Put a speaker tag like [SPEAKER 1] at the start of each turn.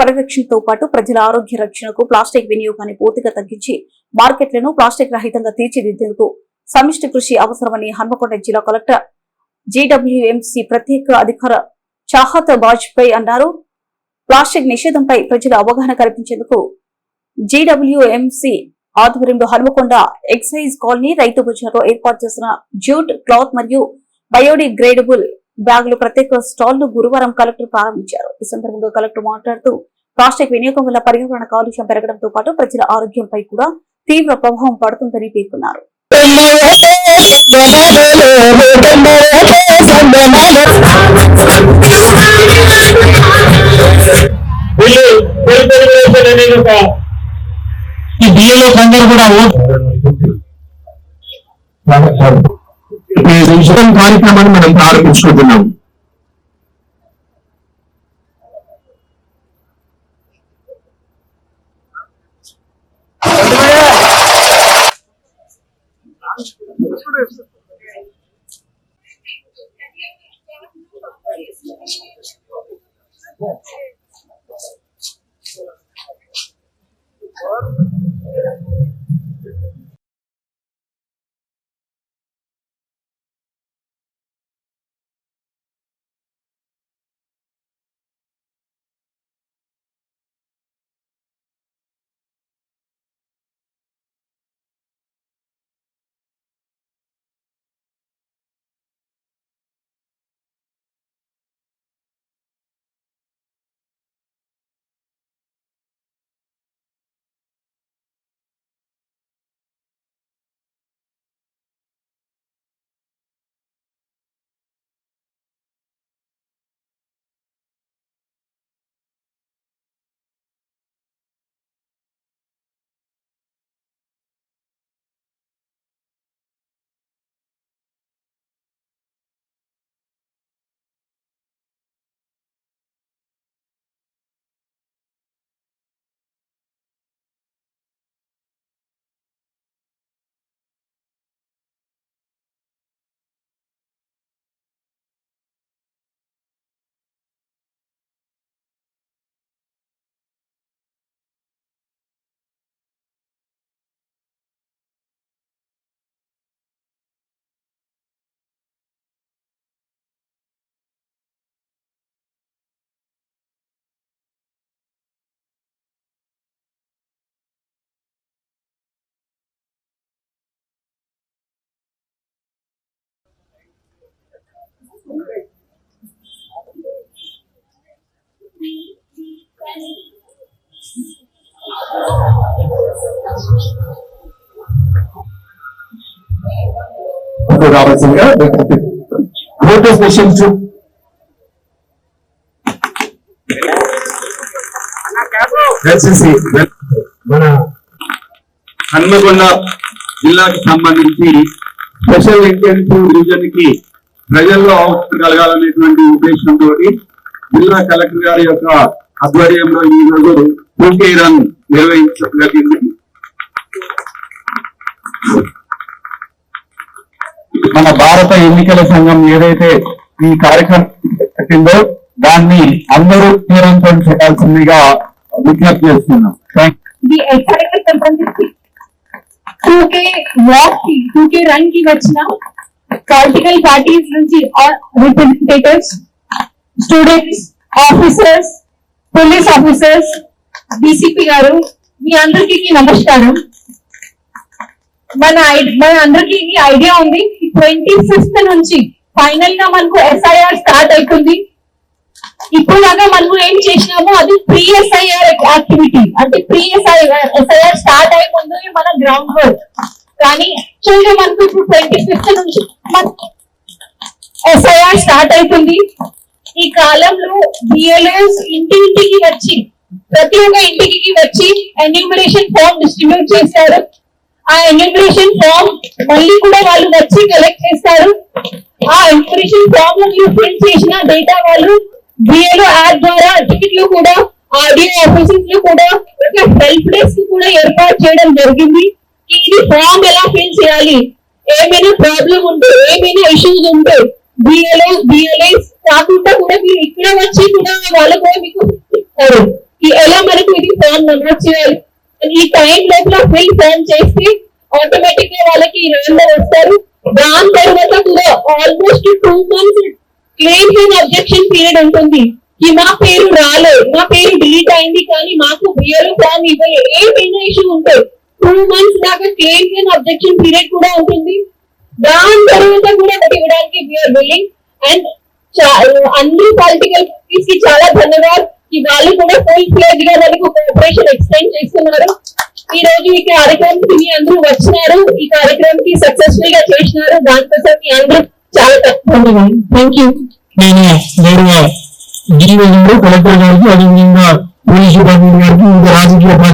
[SPEAKER 1] పరిరక్షణతో పాటు ప్రజల ఆరోగ్య రక్షణకు ప్లాస్టిక్ వినియోగాన్ని పూర్తిగా తగ్గించి మార్కెట్లను ప్లాస్టిక్ రహితంగా తీర్చిదిద్దేందుకు సమిష్టి కృషి అవసరమని హన్మకొండ జిల్లా కలెక్టర్ జీడబ్ల్యూఎంసీ ప్రత్యేక అధికార చాహత్ వాజ్పేయి అన్నారు. ప్లాస్టిక్ నిషేధంపై ప్రజల అవగాహన కల్పించేందుకు జీడబ్ల్యూఎంసీ ఆధ్వర్యంలో హన్మకొండ ఎక్సైజ్ కాలనీ రైతు బజార్లో ఏర్పాటు చేసిన జూట్ క్లాత్ మరియు బయోడిగ్రేడబుల్ బ్యాగులు ప్రత్యేక స్టాల్ ను గురువారం కలెక్టర్ ప్రారంభించారు. ఈ సందర్భంగా కలెక్టర్ మాట్లాడుతూ ప్లాస్టిక్ వినియోగం వల్ల పర్యావరణ కాలుష్యం పెరగడంతో పాటు ప్రజల ఆరోగ్యంపై కూడా తీవ్ర ప్రభావం పడుతుందని పేర్కొన్నారు.
[SPEAKER 2] కార్యక్రమాన్ని మనం ప్రారంభించుకుంటున్నాం. రావాల్సిందిగా మన హన్మకొండ జిల్లాకి సంబంధించి స్పెషల్ ఇంటెన్సివ్ డివిజన్ కి ప్రజల్లో అవగాహన కలగాలనేటువంటి ఉద్దేశంతో జిల్లా కలెక్టర్ గారి యొక్క ఆధ్వర్యంలో ఈ రోజు పూకే రన్ నిర్వహించడం జరిగింది. మన భారత ఎన్నికల సంఘం ఏదైతే ఈ కార్యక్రమం పెట్టిందో దాన్ని అందరూ నిరంతరం చేయాల్సిందిగా విజ్ఞప్తి చేస్తున్నాం.
[SPEAKER 3] టూకే రన్ కి వచ్చిన పొలిటికల్ పార్టీస్ నుంచి representatives, students, officers, police officers, DCP గారు, మీ అందరికీ నమస్కారం. మన అందరికీ ఐడియా ఉంది 25th నుంచి ఫైనల్ గా మనకు ఎస్ఐఆర్ స్టార్ట్ అవుతుంది. ఇప్పుడు దాకా మనము ఏం చేసినామో అది ప్రీ ఎస్ఐఆర్ యాక్టివిటీ, అంటే ప్రీ ఎస్ఐఆర్ స్టార్ట్ అయ్యే ముందు మన గ్రౌండ్ వర్క్. కానీ యాక్చువల్గా మనకు ఇప్పుడు 25th నుంచి ఎస్ఐఆర్ స్టార్ట్ అవుతుంది. ఈ కాలంలో బిఎల్ఓస్ ఇంటింటికి వచ్చి ప్రతి ఒక్క ఇంటికి వచ్చి ఎన్యూమరేషన్ ఫామ్ డిస్ట్రిబ్యూట్ చేస్తారు. ఆ ఎన్యూమరేషన్ ఫామ్ మళ్ళీ కూడా వాళ్ళు వచ్చి కలెక్ట్ చేస్తారు. ఆ ఎన్యూమరేషన్ ఫామ్ లో మీరు ప్రింట్ చేసిన డేటా వాళ్ళు బిఎల్ఓ యాప్ ద్వారా టికెట్లు కూడా ఆర్డీఓ ఆఫీసెస్ లో కూడా ఒక హెల్ప్ డెస్క్ కూడా ఏర్పాటు చేయడం జరిగింది. ఇది ఫామ్ ఎలా ఫిల్ చేయాలి, ఏమైనా ప్రాబ్లం ఉంటే, ఏమైనా ఇష్యూస్ ఉంటే బిఎల్ఏస్ కాకుండా కూడా మీరు ఇక్కడ వచ్చి కూడా వాళ్ళు కూడా మీకు ఇస్తారు. ఎలా మనకు ఇది ఫామ్ నమోదు చేయాలి, ఈ టైం లోపల ఫిల్ ఫామ్ చేస్తే ఆటోమేటిక్ గా వాళ్ళకి నెంబర్ వస్తారు. దాని తర్వాత కూడా almost 2 months claim and objection period ఉంటుంది. ఈ మా పేరు రాలేదు, మా పేరు డిలీట్ అయింది, కానీ మాకు బిఎల్ఓ ఫామ్ ఇవ్వలేదు, ఏమైనా ఇష్యూ ఉంటే 2 months దాకా క్లెయిమ్ అండ్ అబ్జెక్షన్ పీరియడ్ కూడా ఉంటుంది. దాని తర్వాత కూడా ఇవ్వడానికి వీఆర్ విల్లింగ్. అండ్ అన్ని పొలిటికల్ పార్టీస్ కి చాలా ధన్యవాదాలు. వాళ్ళు కూడా ఫుల్ ఫ్లెడ్జ్ గా మనకు కోఆపరేషన్ ఎక్స్టెండ్ చేస్తున్నారు. ఈ రోజు ఈ కార్యక్రమానికి మీ అందరూ వచ్చినారు, ఈ కార్యక్రమానికి సక్సెస్ఫుల్ గా చేసినారు. దానికోసం మీ అందరూ చాలా ధన్యవాదాలు. Thank you.
[SPEAKER 2] నేను గౌరవ జిల్లా కలెక్టర్ గారికి, అదేవిధంగా పోలీస్ డిపార్ట్మెంట్ గారికి, ఇంకా రాజకీయ